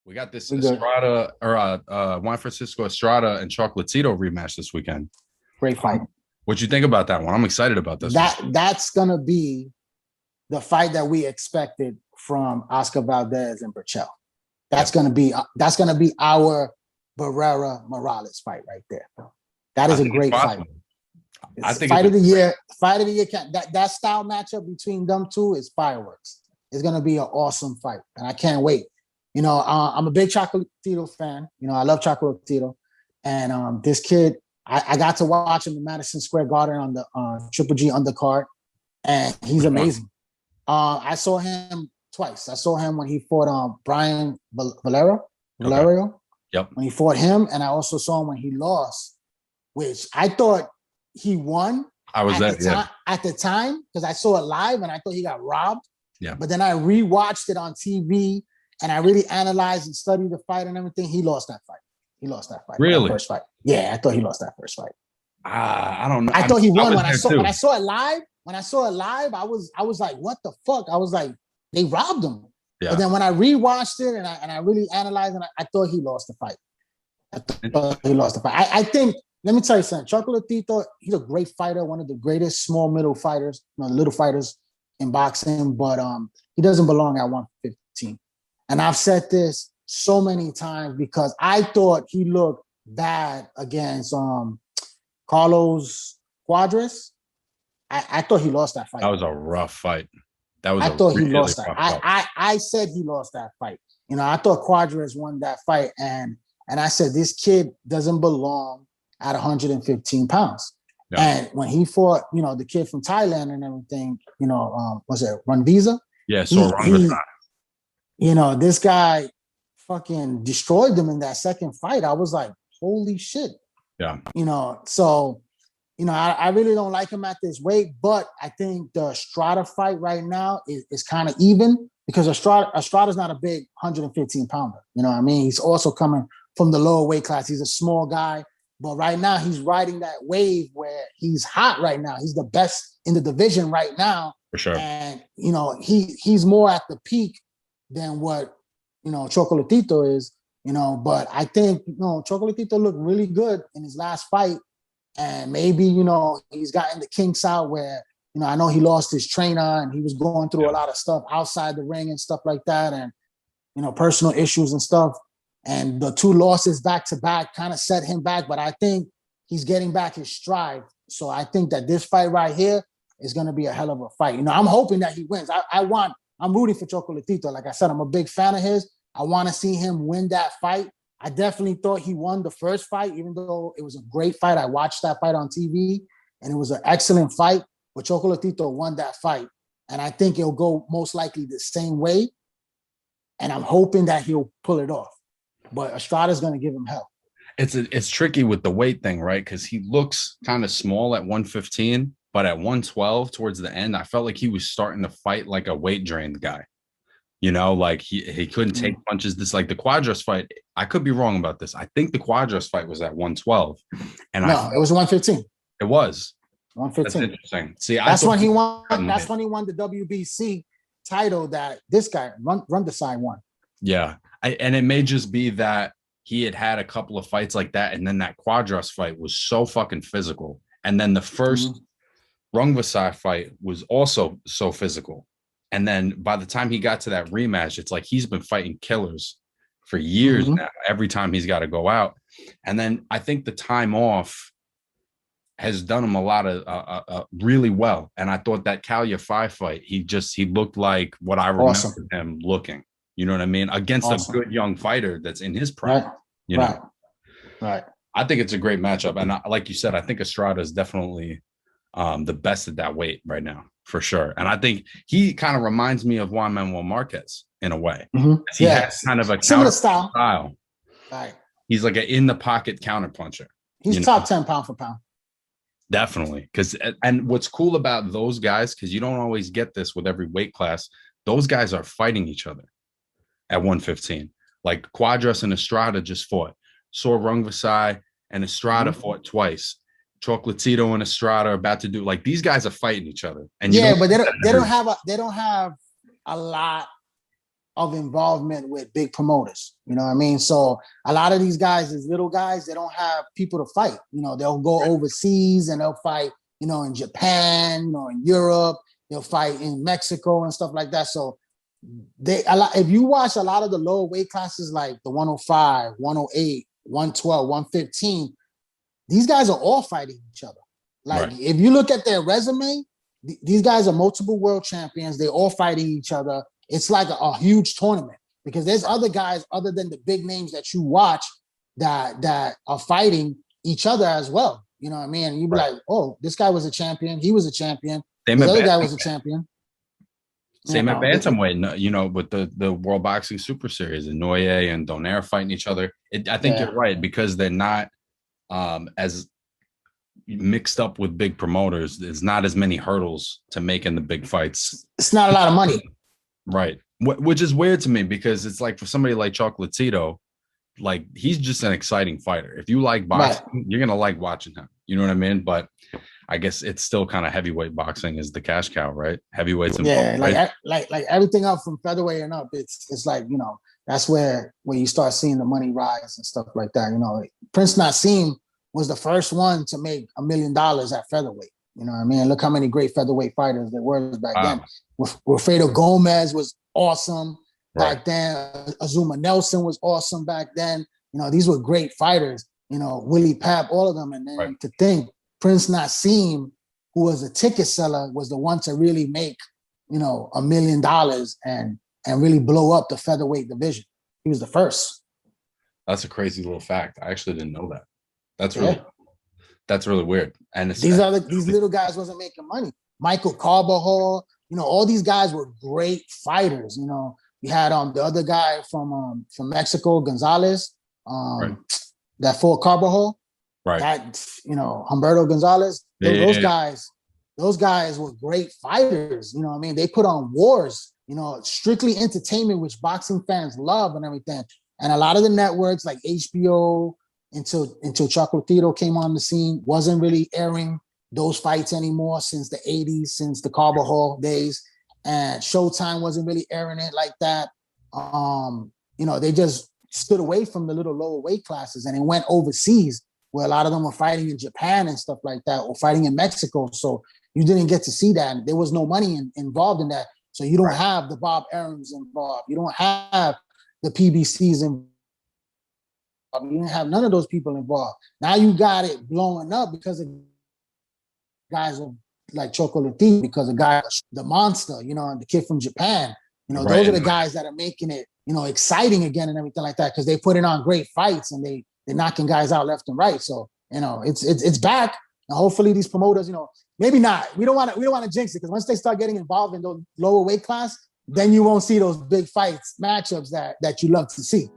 We got this We good. Estrada or Juan Francisco Estrada and Chocolatito rematch this weekend. Great fight. What'd you think about that one? I'm excited about this one. That's gonna be the fight that we expected from Oscar Valdez and Burchell. That's gonna be our Barrera Morales fight right there. That is a great fight. I think fight of the year. Fight of the year. That style matchup between them two is fireworks. It's gonna be an awesome fight, and I can't wait. I'm a big Chocolatito fan. I love Chocolatito, and this kid, I got to watch him in Madison Square Garden on the Triple G undercard, and he's amazing. I saw him twice. I saw him when he fought Brian Valerio. Yep. When he fought him, and I also saw him when he lost, which I thought he won. I was at the time because I saw it live and I thought he got robbed. Yeah. But then I rewatched it on TV and I really analyzed and studied the fight and everything. He lost that fight. Really? That first fight. Yeah, I thought he lost that first fight. I don't know. I thought he won when I saw it live. When I saw it live, I was like, what the fuck? I was like, they robbed him. Yeah. But then when I rewatched it and I really analyzed it, I thought he lost the fight. I think, let me tell you something. Chocolatito, he's a great fighter, one of the greatest small middle fighters, little fighters in boxing, but he doesn't belong at 115. And I've said this so many times because I thought he looked bad against Carlos Cuadras. I thought he lost that fight. That was a rough fight. I thought he lost that. I said he lost that fight. I thought Cuadras won that fight, and I said this kid doesn't belong at 115 pounds. Yeah. And when he fought, the kid from Thailand and everything, was it Runvisa? Yeah, so Runvisa. This guy fucking destroyed them in that second fight. I was like, holy shit. Yeah. I really don't like him at this weight, but I think the Estrada fight right now is kind of even because Estrada's not a big 115 pounder. You know what I mean? He's also coming from the lower weight class. He's a small guy, but right now he's riding that wave where he's hot right now. He's the best in the division right now. For sure. And, he's more at the peak than what, Chocolatito is, but I think, Chocolatito looked really good in his last fight. And maybe, he's gotten the kinks out where, I know he lost his trainer and he was going through a lot of stuff outside the ring and stuff like that. And, personal issues and stuff. And the two losses back to back kind of set him back. But I think he's getting back his stride. So I think that this fight right here is going to be a hell of a fight. I'm hoping that he wins. I'm rooting for Chocolatito. Like I said, I'm a big fan of his. I want to see him win that fight. I definitely thought he won the first fight, even though it was a great fight. I watched that fight on TV, and it was an excellent fight. But Chocolatito won that fight, and I think it'll go most likely the same way. And I'm hoping that he'll pull it off. But Estrada's going to give him hell. It's tricky with the weight thing, right? Because he looks kind of small at 115, but at 112 towards the end, I felt like he was starting to fight like a weight drained guy. Like he couldn't take punches. This like the Cuadras fight. I could be wrong about this. I think the Cuadras fight was at 112, and it was 115. It was 115. That's interesting. See, that's when he won. That's when he won the WBC title that this guy Run the Side won. Yeah, and it may just be that he had a couple of fights like that, and then that Cuadras fight was so fucking physical, and then the first Rungvisai fight was also so physical. And then by the time he got to that rematch, it's like he's been fighting killers for years now. Every time he's got to go out. And then I think the time off has done him a lot of really well. And I thought that Calya 5 fight, he looked like what I remember him looking. You know what I mean? Against a good young fighter that's in his prime. Right. I think it's a great matchup. And like you said, I think Estrada is definitely the best at that weight right now. For sure. And I think he kind of reminds me of Juan Manuel Marquez in a way. He has kind of a similar style. Right. He's like an in the pocket counter puncher. He's top 10 pound for pound. Definitely. And what's cool about those guys, because you don't always get this with every weight class, those guys are fighting each other at 115. Like Cuadras and Estrada just fought. Sor Rungvisai and Estrada fought twice. Chocolatito and Estrada are about to do like these guys are fighting each other. And but they don't have a lot of involvement with big promoters. You know what I mean? So a lot of these guys, these little guys, they don't have people to fight. You know, they'll go overseas and they'll fight, you know, in Japan, you know, in Europe, they'll fight in Mexico and stuff like that. So if you watch a lot of the lower weight classes, like the 105, 108, 112, 115, these guys are all fighting each other. Like, if you look at their resume, these guys are multiple world champions. They're all fighting each other. It's like a huge tournament because there's other guys other than the big names that you watch that are fighting each other as well. You know what I mean? And you'd be like, oh, this guy was a champion. He was a champion. This other guy was a champion. Same at bantamweight, you know, with the World Boxing Super Series and Noye and Donaire fighting each other. I think you're right because they're not as mixed up with big promoters. There's not as many hurdles to making the big fights. It's not a lot of money. Right. Which is weird to me because it's like for somebody like Chocolatito, like he's just an exciting fighter. If you like boxing, you're going to like watching him. You know what I mean? But I guess it's still kind of heavyweight boxing is the cash cow, right? Heavyweights. Like everything up from featherweight and up, it's like, you know, that's where you start seeing the money rise and stuff like that. You know, Prince Nassim was the first one to make $1 million at featherweight. You know what I mean? Look how many great featherweight fighters there were back then. Wilfredo Gomez was awesome back then. Azuma Nelson was awesome back then. You know, these were great fighters. You know, Willie Pap, all of them. And then to think Prince Nassim, who was a ticket seller, was the one to really make, you know, $1 million and really blow up the featherweight division. He was the first. That's a crazy little fact. I actually didn't know that. That's really weird. And these little guys wasn't making money. Michael Carbajal, you know, all these guys were great fighters. You know, you had the other guy from Mexico, Gonzalez, that fought Carbajal. Right. That, you know, Humberto Gonzalez. Those guys were great fighters. You know what I mean? They put on wars, you know, strictly entertainment, which boxing fans love and everything. And a lot of the networks like HBO, until Chocolatito came on the scene, wasn't really airing those fights anymore since the 80s, since the Carbajal days. And Showtime wasn't really airing it like that. You know, they just stood away from the little lower weight classes and it went overseas where a lot of them were fighting in Japan and stuff like that, or fighting in Mexico. So you didn't get to see that. There was no money involved in that. So you don't have the Bob Arums involved. You don't have the PBCs involved. You didn't have none of those people involved. Now you got it blowing up because of guys like Chocolatito, because of guys, the monster, you know, and the kid from Japan. You know, those are the guys that are making it, you know, exciting again and everything like that, because they putting on great fights and they're knocking guys out left and right. So, you know, it's back. And hopefully these promoters, you know, maybe not. We don't want to jinx it, because once they start getting involved in those lower weight class, then you won't see those big fights, matchups that you love to see.